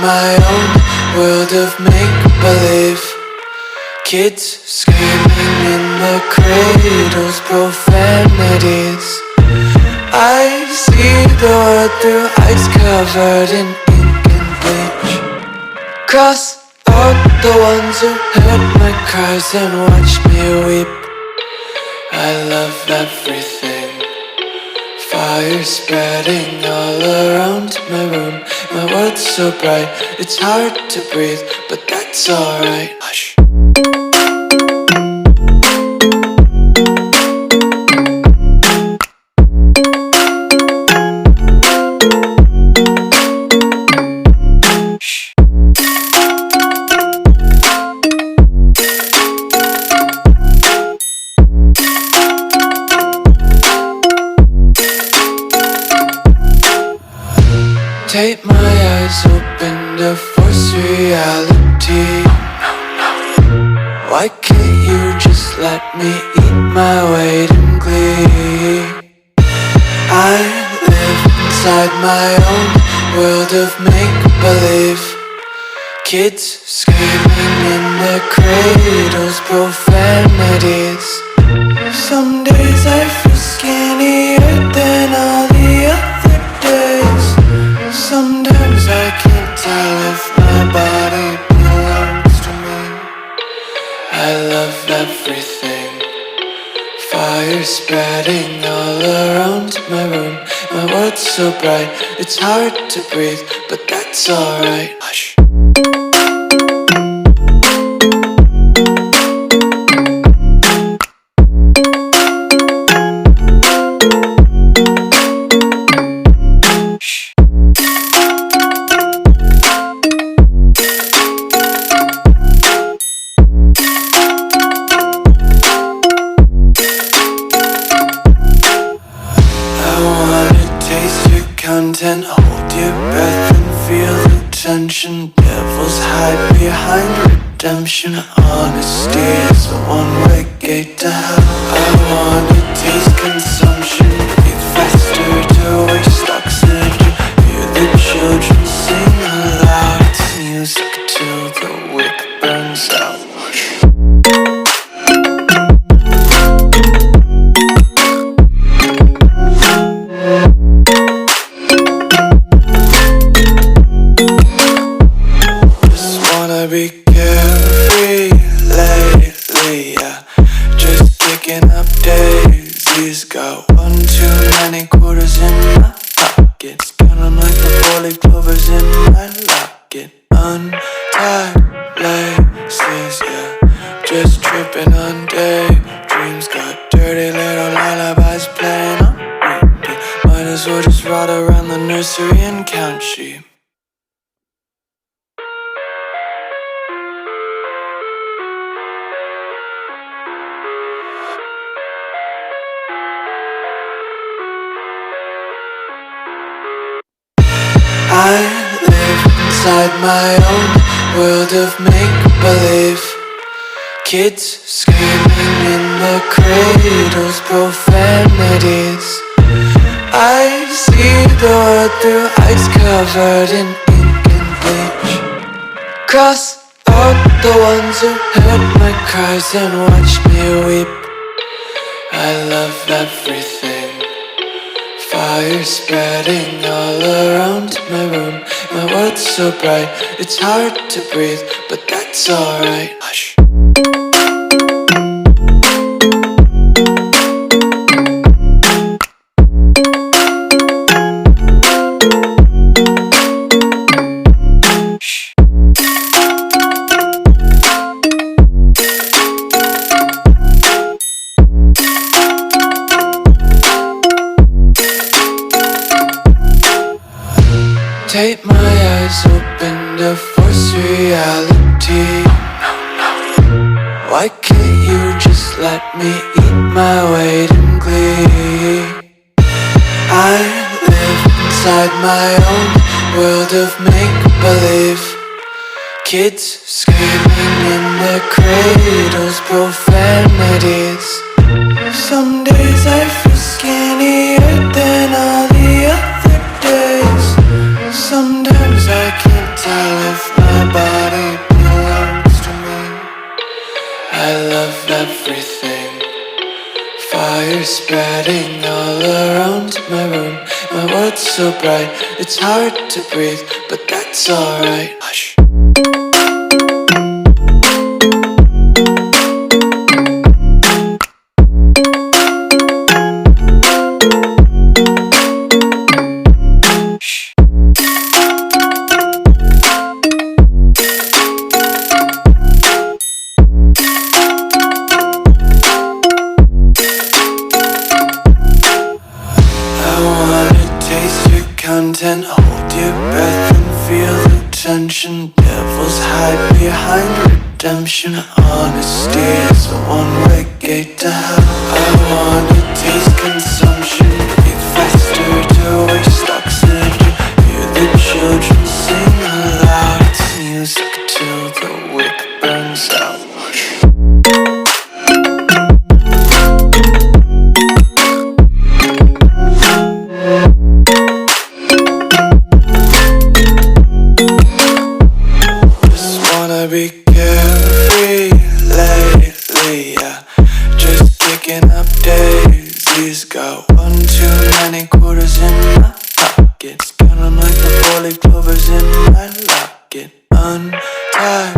my own world of make-believe. Kids screaming in the cradles, profanities. I see the world through eyes covered in ink and bleach. Cross out the ones who heard my cries and watched me weep. I love everything. Fire spreading all around my room. My world's so bright, it's hard to breathe, but that's alright. Hush. Tape my eyes open to force reality. Why can't you just let me eat my weight in glee? I live inside my own world of make-believe. Kids screaming in their cradles, profanities. Some days I feel skinnier than all the other days. Sometimes I can't tell if my body belongs to me. I love everything. Fire spreading all around my room. My world's so bright, it's hard to breathe, but that's alright. Hush. Content, hold your breath and feel the tension. Devils hide behind redemption. Honesty is a one-way gate to hell. I wanna taste consumption. Breathe faster to waste oxygen. Hear the children sing aloud. It's music till the wick burns out. Be carefree lately, yeah. Just picking up daisies. Got one too many quarters in my pockets. Counting like the 4-leaf clovers in my locket. Untied laces, yeah. Just tripping on daydreams. Got dirty little lullabies playing on repeat. Might as well just ride around the nursery and count sheep. I live inside my own world of make-believe. Kids screaming in the cradles, profanities. I see the world through eyes covered in ink and bleach. Cross out the ones who heard my cries and watched me weep. I love everything. Fire spreading all around my room. My world's so bright, it's hard to breathe, but that's alright. Hush. Tape my eyes open to force reality. Why can't you just let me eat my weight in glee? I live inside my own world of make-believe. Kids screaming in their cradles, profanities. Some days I feel skinnier than all the other days. Sometimes I can't I live, my body belongs to me. I love everything. Fire spreading all around my room. My world's so bright, it's hard to breathe, but that's alright. Hush. Content, hold your breath and feel the tension. Devils hide behind redemption. Honesty is a one-way gate to hell. I wanna taste consumption. Breathe faster to waste oxygen. Hear the children sing aloud. It's music till the wick burns out. Be carefree lately, yeah. Just picking up daisies. Got one too many quarters in my pockets. Counting like the 4-leaf clovers in my locket. Untied